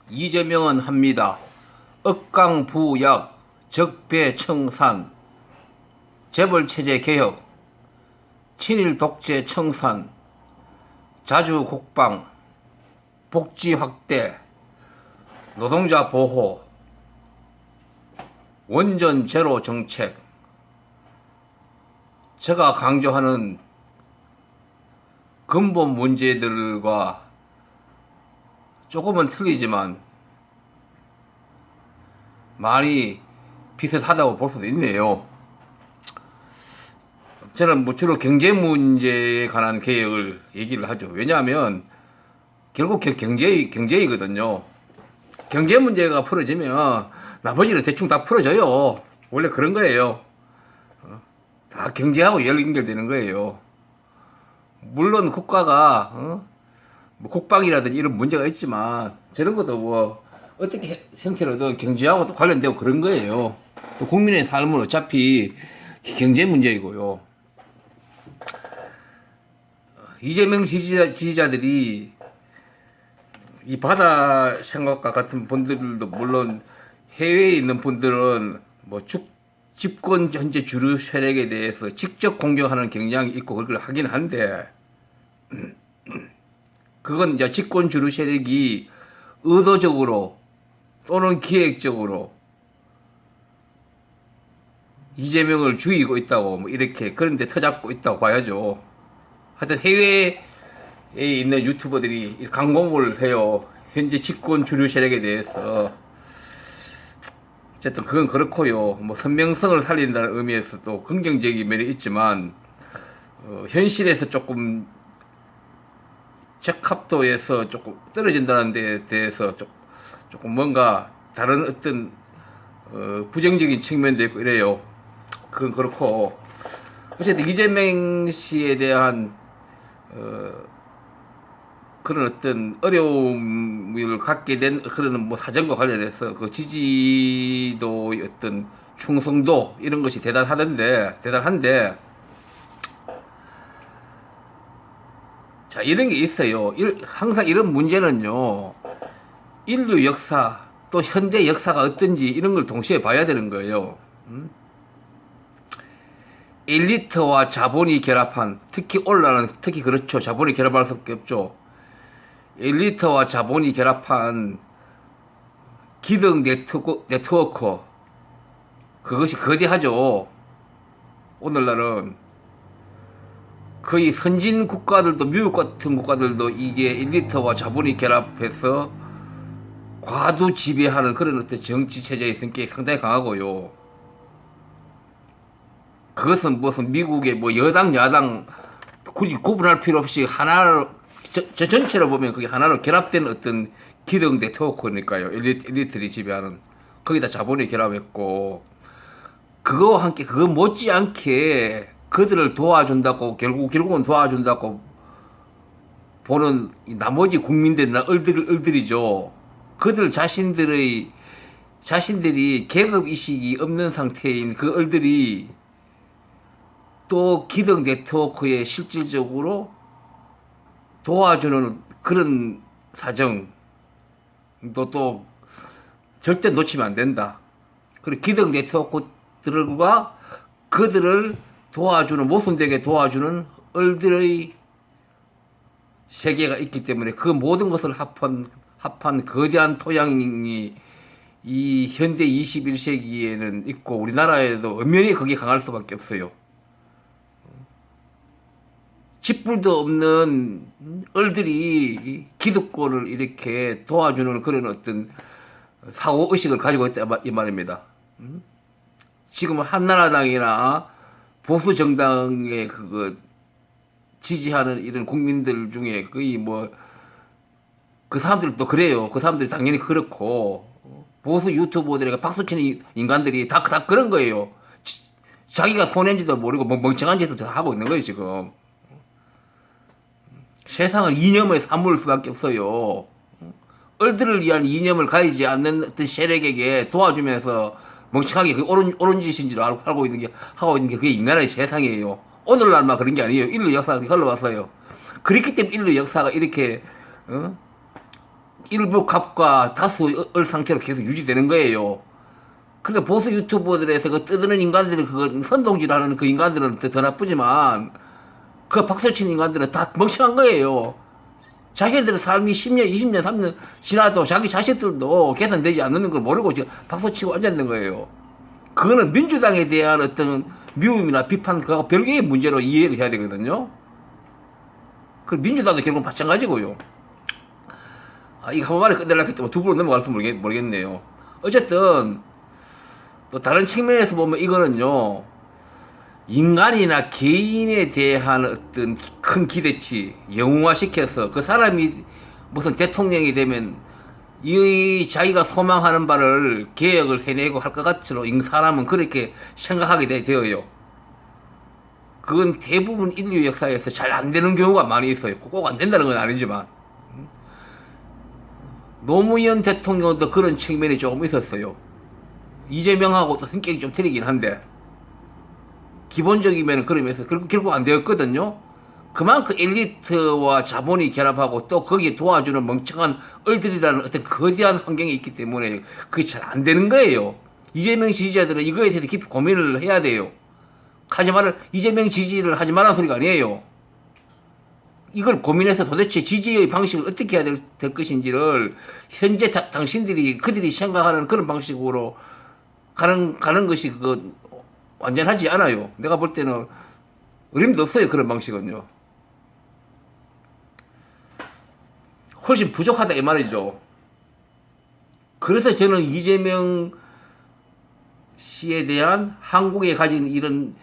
이재명은 합니다. 억강부약, 적폐청산, 재벌체제 개혁, 친일 독재 청산, 자주국방, 복지 확대, 노동자 보호, 원전 제로 정책. 제가 강조하는 근본 문제들과 조금은 틀리지만 많이 비슷하다고 볼 수도 있네요. 저는 주로 경제 문제에 관한 개혁을 얘기를 하죠. 왜냐하면 결국 경제이거든요. 경제 문제가 풀어지면 나머지는 대충 다 풀어져요. 원래 그런 거예요. 다 경제하고 연결되는 거예요. 물론 국가가 뭐 국방이라든지 이런 문제가 있지만 저런 것도 뭐 어떻게 형태로든 경제하고 또 관련되고 그런 거예요. 또 국민의 삶은 어차피 경제 문제이고요. 이재명 지지자들이 이 바다 생각과 같은 분들도 물론 해외에 있는 분들은 뭐 집권 현재 주류 세력에 대해서 직접 공격하는 경향이 있고 그걸 하긴 한데 그건 이제 집권 주류 세력이 의도적으로 또는 기획적으로 이재명을 죽이고 있다고 뭐 이렇게 그런데 터잡고 있다고 봐야죠. 하여튼 해외에 있는 유튜버들이 강공을 해요. 현재 집권 주류 세력에 대해서. 어쨌든 그건 그렇고요. 뭐 선명성을 살린다는 의미에서 또 긍정적인 면이 있지만 현실에서 조금 적합도에서 조금 떨어진다는 데 대해서 조금 뭔가 다른 어떤 부정적인 측면도 있고 이래요. 그건 그렇고 어쨌든 이재명 씨에 대한 그런 어떤 어려움을 갖게 된 그런 뭐 사정과 관련해서 그 지지도의 어떤 충성도 이런 것이 대단한데 자 이런 게 있어요. 항상 이런 문제는요 인류 역사 또 현대 역사가 어떤지 이런 걸 동시에 봐야 되는 거예요. 엘리트와 자본이 결합한 특히 그렇죠. 자본이 결합할 수밖에 없죠. 엘리트와 자본이 결합한 기득 네트워크 그것이 거대하죠. 오늘날은 거의 선진 국가들도 미국 같은 국가들도 이게 엘리트와 자본이 결합해서 과도 지배하는 그런 어떤 정치 체제의 성격이 상당히 강하고요. 그것은 무슨 미국의 뭐 여당 야당 굳이 구분할 필요 없이 하나로 저 전체로 보면 그게 하나로 결합된 어떤 기득 네트워크니까요. 엘리트들이 지배하는 거기다 자본이 결합했고 그거와 함께 그거 못지않게 그들을 도와준다고 결국은 도와준다고 보는 나머지 국민들이나 을들이죠. 그들 자신들이 계급 의식이 없는 상태인 그 을들이 또 기득 네트워크에 실질적으로 도와주는 그런 사정도 또 절대 놓치면 안 된다. 그리고 기득 네트워크들과 그들을 도와주는 모순되게 도와주는 을들의 세계가 있기 때문에 그 모든 것을 합한 거대한 토양이 이 현대 21세기에는 있고 우리나라에도 엄연히 그게 강할 수밖에 없어요. 짓불도 없는 을들이 기득권을 이렇게 도와주는 그런 어떤 사고의식을 가지고 있다 이 말입니다. 지금 한나라당이나 보수정당에 그거 지지하는 이런 국민들 중에 거의 뭐 그 사람들도 그래요. 그 사람들이 당연히 그렇고 보수 유튜버들에게 박수치는 인간들이 다 그런 거예요. 자기가 손해인지도 모르고 멍청한 짓을 하고 있는 거예요 지금. 세상을 이념에 사물 수밖에 없어요. 을들을 위한 이념을 가지지 않는 어떤 세력에게 도와주면서 멍청하게 그 옳은 짓인 줄 하고 있는 게 그게 인간의 세상이에요. 오늘날만 그런 게 아니에요. 인류 역사가 흘러왔어요. 그렇기 때문에 인류 역사가 이렇게 일부 갑과 다수 을 상태로 계속 유지되는 거예요. 그러니까 보수 유튜버들에서 그 떠드는 인간들이 그거 선동질하는 그 인간들은 더 나쁘지만 그 박수친 인간들은 다 멍청한 거예요. 자기들의 삶이 10년, 20년, 30년 지나도 자기 자식들도 개선되지 않는 걸 모르고 지금 박수치고 앉았는 거예요. 그거는 민주당에 대한 어떤 미움이나 비판 그거 별개의 문제로 이해를 해야 되거든요. 그 민주당도 결국 마찬가지고요. 이거 한 번만에 끝내려고 했더니 두 분으로 넘어갈지 모르겠네요. 어쨌든 또 다른 측면에서 보면 이거는요, 인간이나 개인에 대한 어떤 큰 기대치 영웅화시켜서 그 사람이 무슨 대통령이 되면 이 자기가 소망하는 바를 개혁을 해내고 할 것 같으로 사람은 그렇게 생각하게 되어요. 그건 대부분 인류 역사에서 잘 안 되는 경우가 많이 있어요. 꼭 안 된다는 건 아니지만. 노무현 대통령도 그런 측면이 조금 있었어요. 이재명하고 또 성격이 좀 틀리긴 한데 기본적이면 그러면서 결국 안 되었거든요. 그만큼 엘리트와 자본이 결합하고 또 거기에 도와주는 멍청한 얼들이라는 어떤 거대한 환경이 있기 때문에 그게 잘 안 되는 거예요. 이재명 지지자들은 이거에 대해서 깊이 고민을 해야 돼요. 하지만 이재명 지지를 하지 말라는 소리가 아니에요. 이걸 고민해서 도대체 지지의 방식을 어떻게 해야 될 것인지를 현재 당신들이 그들이 생각하는 그런 방식으로 가는 것이 그 완전하지 않아요. 내가 볼 때는 어림도 없어요. 그런 방식은요. 훨씬 부족하다 이 말이죠. 그래서 저는 이재명 씨에 대한 한국에 가진 이런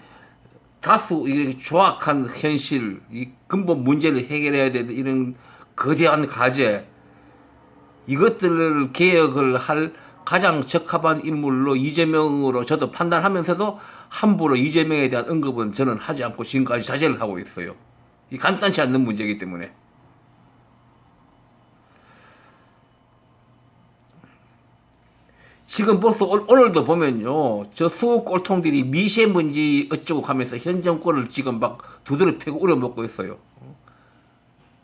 다수 조악한 현실, 이 근본 문제를 해결해야 되는 이런 거대한 과제, 이것들을 개혁을 할 가장 적합한 인물로 이재명으로 저도 판단하면서도 함부로 이재명에 대한 언급은 저는 하지 않고 지금까지 자제를 하고 있어요. 이 간단치 않는 문제이기 때문에. 지금 벌써 오늘도 보면요, 저 수국 꼴통들이 미세먼지 어쩌고 하면서 현 정권을 지금 막 두드려 패고 우려먹고 있어요.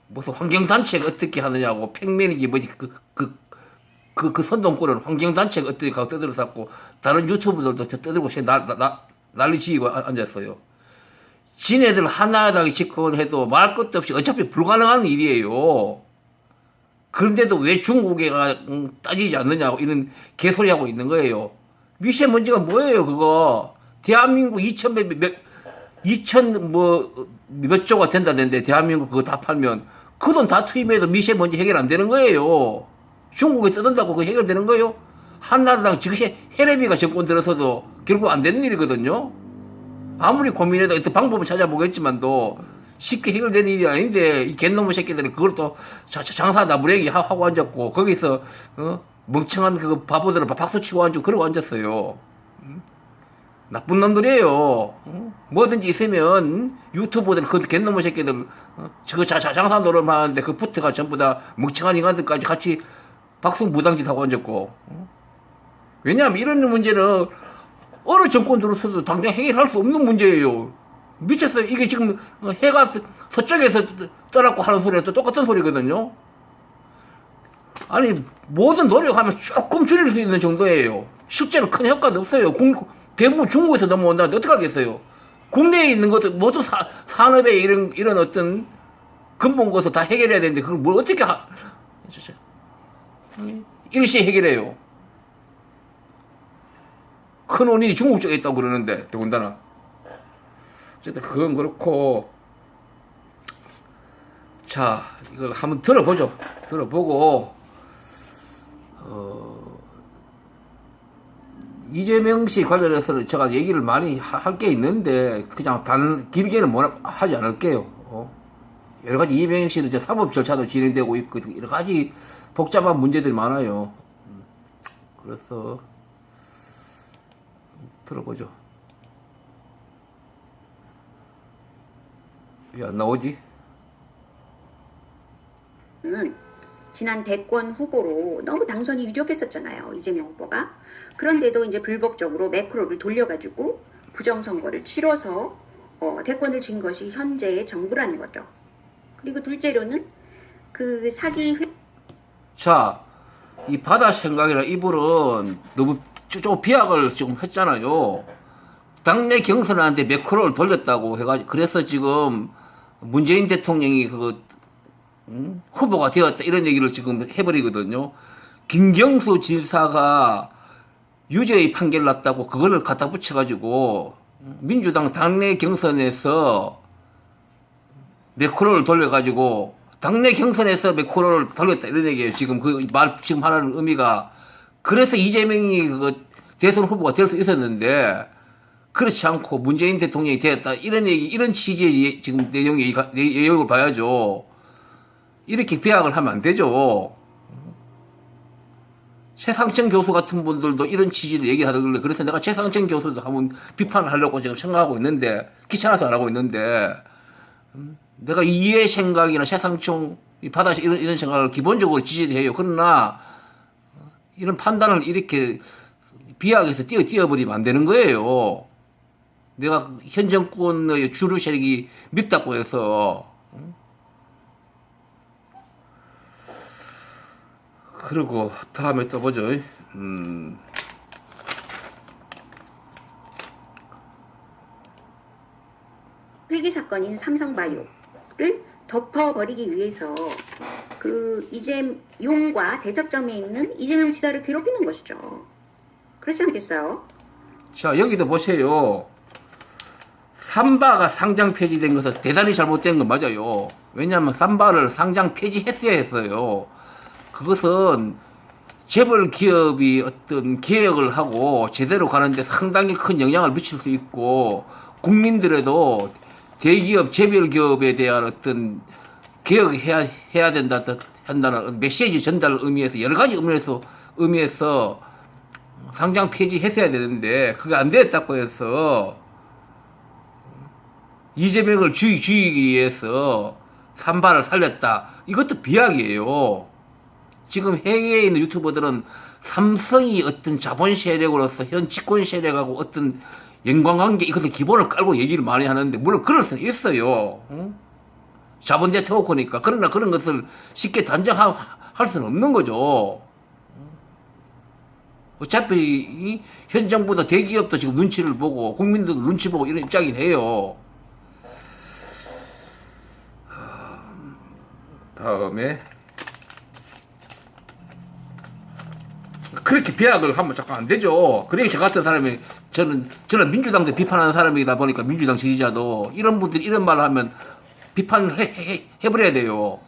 무슨 환경단체가 어떻게 하느냐고, 팽맨이지 뭐지, 그 선동꾼은 환경단체가 어떻게 하고 떠들어쌌고, 다른 유튜브들도 떠들고 난리 지고 앉았어요. 지네들 하나당이 집권해도 말 것도 없이 어차피 불가능한 일이에요. 그런데도 왜 중국에가 따지지 않느냐고 이런 개소리하고 있는 거예요. 미세먼지가 뭐예요, 그거? 대한민국 2천 몇 조가 된다는데 대한민국 그거 다 팔면 그 돈 다 투입해도 미세먼지 해결 안 되는 거예요. 중국에 떠든다고 그거 해결되는 거예요? 한나라당 지금 해레비가 정권 들어서도 결국 안 되는 일이거든요. 아무리 고민해도 어떤 방법을 찾아보겠지만도 쉽게 해결되는 일이 아닌데 이 갯놈의 새끼들은 그걸 또 장사 나무래기 하고 앉았고 거기서 멍청한 그 바보들은 박수치고 앉고 그러고 앉았어요. 나쁜 놈들이에요. 뭐든지 있으면 유튜버들 그 갯놈의 새끼들 저 장사 노름하는데 그 부트가 전부 다 멍청한 인간들까지 같이 박수 무당짓 하고 앉았고. 왜냐하면 이런 문제는 어느 정권 들어서도 당장 해결할 수 없는 문제예요. 미쳤어요. 이게 지금 해가 서쪽에서 떠났고 하는 소리가 또 똑같은 소리거든요. 아니 모든 노력하면 조금 줄일 수 있는 정도예요. 실제로 큰 효과도 없어요. 대부분 중국에서 넘어온다는데 어떡하겠어요. 국내에 있는 것도 모두 산업의 이런 어떤 근본 것을 다 해결해야 되는데 그걸 뭘 어떻게 일시에 해결해요. 큰 원인이 중국 쪽에 있다고 그러는데 더군다나. 어쨌든 그건 그렇고, 자 이걸 한번 들어보죠. 들어보고 이재명 씨 관련해서는 제가 얘기를 많이 할 게 있는데 그냥 길게는 하지 않을게요. 여러 가지 이재명 씨는 이제 사법 절차도 진행되고 있고 여러 가지 복잡한 문제들이 많아요. 그래서 들어보죠. 왜 안 나오지? 지난 대권 후보로 너무 당선이 유력했었잖아요, 이재명 후보가. 그런데도 이제 불법적으로 매크로를 돌려가지고 부정선거를 치러서 대권을 진 것이 현재의 정부라는 거죠. 그리고 둘째로는 그 사기 자, 이 바다 생각이라 이분은 너무 좀 비약을 좀 했잖아요. 당내 경선하는데 매크로를 돌렸다고 해가지고 그래서 지금 문재인 대통령이 그거 후보가 되었다 이런 얘기를 지금 해버리거든요. 김경수 지사가 유죄의 판결 났다고 그거를 갖다 붙여가지고 민주당 당내 경선에서 매크로를 돌려가지고 당내 경선에서 매크로를 돌렸다 이런 얘기예요. 지금 그 말 지금 하라는 의미가 그래서 이재명이 그 대선 후보가 될 수 있었는데 그렇지 않고 문재인 대통령이 되었다 이런 얘기 이런 취지의 지금 내용을 봐야죠. 이렇게 비약을 하면 안 되죠. 최상층 교수 같은 분들도 이런 취지를 얘기하더라고요. 그래서 내가 최상층 교수도 한번 비판을 하려고 지금 생각하고 있는데 귀찮아서 안 하고 있는데 내가 이해 생각이나 최상층 바다에서 이런 생각을 기본적으로 지지를 해요. 그러나 이런 판단을 이렇게 비약해서 띄어버리면 안 되는 거예요. 내가 현 정권의 주류 세력이 밉다고 해서 그리고 다음에 또 보죠. 회계 사건인 삼성바이오를 덮어버리기 위해서 그 이재용과 대척점에 있는 이재명 지사를 괴롭히는 것이죠. 그렇지 않겠어요? 자, 여기도 보세요. 삼바가 상장 폐지된 것은 대단히 잘못된 건 맞아요. 왜냐하면 삼바를 상장 폐지했어야 했어요. 그것은 재벌 기업이 어떤 개혁을 하고 제대로 가는데 상당히 큰 영향을 미칠 수 있고 국민들에도 대기업, 재벌 기업에 대한 어떤 개혁을 해야 된다, 한다는 메시지 전달 의미에서 여러 가지 의미에서 상장 폐지했어야 되는데 그게 안 됐다고 해서 이재명을 죽이기 위해서 삼바를 살렸다. 이것도 비약이에요. 지금 해외에 있는 유튜버들은 삼성이 어떤 자본 세력으로서 현 집권 세력하고 어떤 연관관계 이것도 기본을 깔고 얘기를 많이 하는데 물론 그럴 수는 있어요. 응? 자본 네트워크니까. 그러나 그런 것을 쉽게 단정할 수는 없는 거죠. 어차피 현 정부도 대기업도 지금 눈치를 보고 국민들도 눈치 보고 이런 입장이긴 해요. 다음에 그렇게 비약을 하면 잠깐 안 되죠. 그래 저 같은 사람이 저는 민주당도 비판하는 사람이다 보니까 민주당 지지자도 이런 분들이 이런 말을 하면 비판을 해버려야 돼요.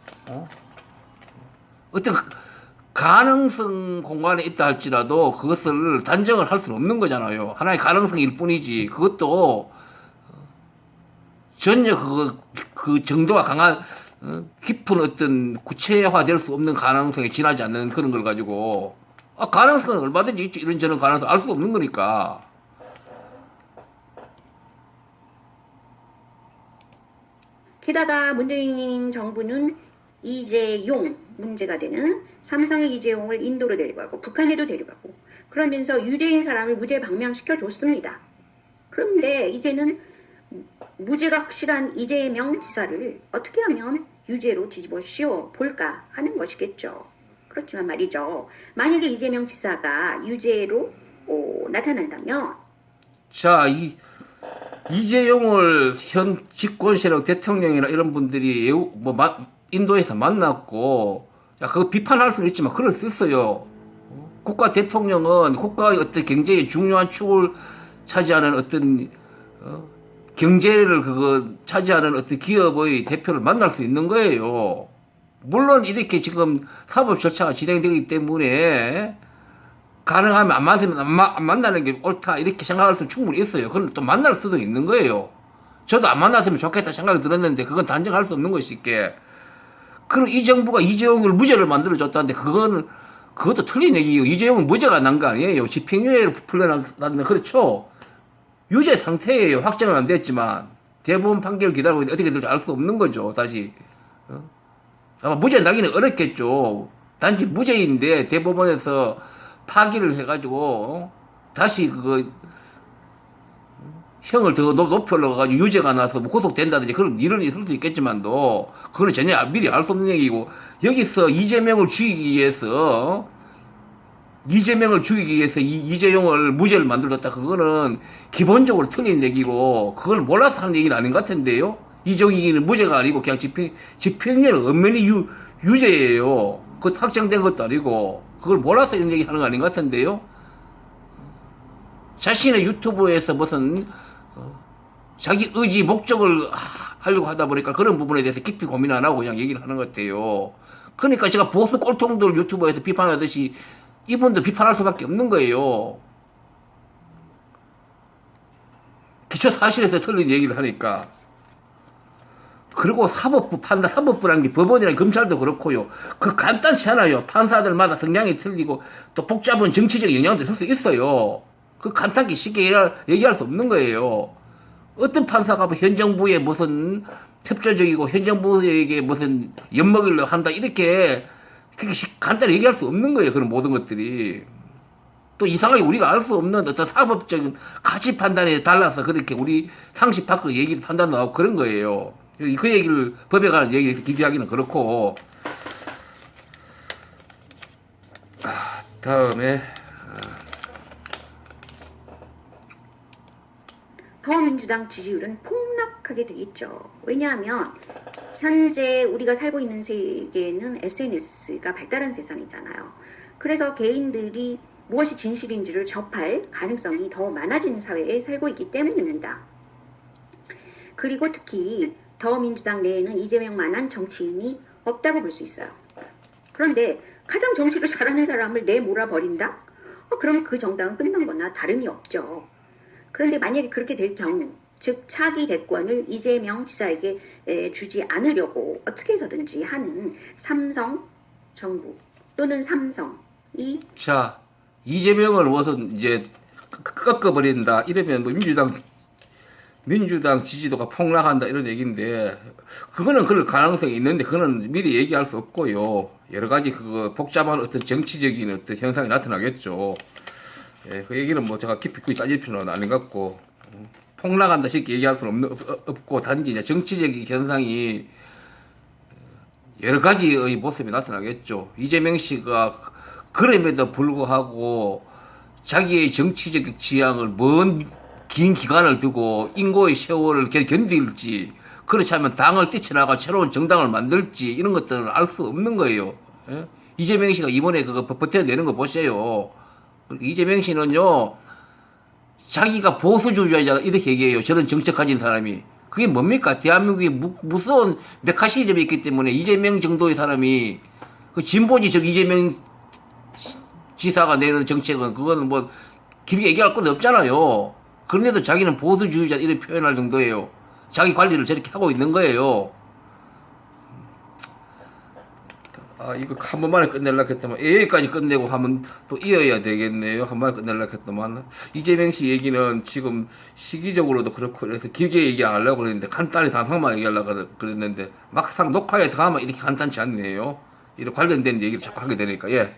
어떤 가능성 공간에 있다 할지라도 그것을 단정을 할 수는 없는 거잖아요. 하나의 가능성일 뿐이지. 그것도 전혀 그 정도가 강한 깊은 어떤 구체화될 수 없는 가능성에 지나지 않는 그런 걸 가지고 가능성은 얼마든지 있죠. 이런저런 가능성 알 수 없는 거니까. 게다가 문재인 정부는 이재용 문제가 되는 삼성의 이재용을 인도로 데려가고 북한에도 데려가고 그러면서 유죄인 사람을 무죄 방면시켜 줬습니다. 그런데 이제는 무죄가 확실한 이재명 지사를 어떻게 하면 유죄로 뒤집어 씌워 볼까 하는 것이겠죠. 그렇지만 말이죠. 만약에 이재명 지사가 유죄로 나타난다면 자, 이재용을 현 집권 세력 대통령이나 이런 분들이 인도에서 만났고 그거 비판할 수는 있지만 그럴 수 있어요. 국가 대통령은 국가의 어떤 굉장히 중요한 축을 차지하는 어떤 경제를 차지하는 어떤 기업의 대표를 만날 수 있는 거예요. 물론 이렇게 지금 사법 절차가 진행되기 때문에 가능하면 안 만나는 게 옳다 이렇게 생각할 수 충분히 있어요. 그럼 또 만날 수도 있는 거예요. 저도 안 만났으면 좋겠다 생각이 들었는데 그건 단정할 수 없는 것이게. 그리고 이 정부가 이재용을 무죄를 만들어줬다는데 그것도 틀린 얘기예요. 이재용은 무죄가 난 거 아니에요. 집행유예로 풀려났는 그렇죠. 유죄 상태예요. 확정은 안 됐지만 대법원 판결을 기다리고 있는데 어떻게 될지 알 수 없는 거죠. 다시 아마 무죄 나기는 어렵겠죠. 단지 무죄인데 대법원에서 파기를 해가지고 다시 형을 더 높여 올라가가지고 유죄가 나서 구속된다든지 그런 일은 있을 수도 있겠지만도 그건 전혀 미리 알 수 없는 얘기고 여기서 이재명을 죽이기 위해서 이재용을 무죄를 만들었다. 그거는 기본적으로 틀린 얘기고, 그걸 몰라서 하는 얘기는 아닌 것 같은데요. 이재용이는 무죄가 아니고 그냥 집행유예는 엄연히 유죄예요. 그것 확정된 것도 아니고, 그걸 몰라서 이런 얘기 하는 거 아닌 것 같은데요. 자신의 유튜브에서 무슨 자기 의지 목적을 하려고 하다 보니까 그런 부분에 대해서 깊이 고민 안 하고 그냥 얘기를 하는 것 같아요. 그러니까 제가 보수 꼴통들 유튜브에서 비판하듯이 이분도 비판할 수밖에 없는 거예요. 기초 사실에서 틀린 얘기를 하니까. 그리고 사법부라는 게 법원이랑 검찰도 그렇고요. 그 간단치 않아요. 판사들마다 성향이 틀리고 또 복잡한 정치적 영향도 있을 수 있어요. 그 간단하게 쉽게 얘기할 수 없는 거예요. 어떤 판사가 현 정부에 무슨 협조적이고 현 정부에게 무슨 엿먹이려고 한다 이렇게 간단히 얘기할 수 없는 거예요. 그런 모든 것들이. 또 이상하게 우리가 알 수 없는 어떤 사법적인 가치 판단에 달라서 그렇게 우리 상식 밖의 얘기 판단도 하고 그런 거예요. 그 얘기를 법에 관한 얘기 기재하기는 그렇고. 다음에 더민주당 지지율은 폭락하게 되겠죠. 왜냐하면 현재 우리가 살고 있는 세계는 SNS가 발달한 세상이잖아요. 그래서 개인들이 무엇이 진실인지를 접할 가능성이 더 많아진 사회에 살고 있기 때문입니다. 그리고 특히 더민주당 내에는 이재명만한 정치인이 없다고 볼 수 있어요. 그런데 가장 정치를 잘하는 사람을 내몰아 버린다? 그럼 그 정당은 끝난 거나 다름이 없죠. 그런데 만약에 그렇게 될 경우, 즉 차기 대권을 이재명 지사에게 주지 않으려고 어떻게 해서든지 하는 삼성 정부 또는 삼성이 자, 이재명을 우선 이제 꺾어버린다 이러면 뭐 민주당 지지도가 폭락한다 이런 얘기인데, 그거는 그럴 가능성이 있는데 그거는 미리 얘기할 수 없고요. 여러 가지 그 복잡한 어떤 정치적인 어떤 현상이 나타나겠죠. 예, 그 얘기는 뭐 제가 깊이 따질 필요는 아닌 것 같고, 폭락한다 쉽게 얘기할 수는 없고, 단지 이제 정치적인 현상이 여러 가지의 모습이 나타나겠죠. 이재명 씨가 그럼에도 불구하고 자기의 정치적 지향을 먼 긴 기간을 두고 인고의 세월을 견딜지, 그렇지 않으면 당을 뛰쳐나가 새로운 정당을 만들지, 이런 것들은 알 수 없는 거예요. 예? 이재명 씨가 이번에 그거 버텨내는 거 보세요. 이재명 씨는요, 자기가 보수주의자다 이렇게 얘기해요. 저런 정책 가진 사람이. 그게 뭡니까? 대한민국에 무서운 메카시즘이 있기 때문에 이재명 정도의 사람이, 그 진보지적 이재명 지사가 내는 정책은 그거는 뭐 길게 얘기할 것도 없잖아요. 그런데도 자기는 보수주의자 이렇게 표현할 정도예요. 자기 관리를 저렇게 하고 있는 거예요. 이거 한 번만에 끝내려고 했더만, 여기까지 끝내고 하면 또 이어야 되겠네요. 한 번에 끝내려고 했더만. 이재명 씨 얘기는 지금 시기적으로도 그렇고, 그래서 길게 얘기 안 하려고 그랬는데, 간단히 단상만 얘기하려고 그랬는데, 막상 녹화에 들어가면 이렇게 간단치 않네요. 이런 관련된 얘기를 자꾸 하게 되니까, 예.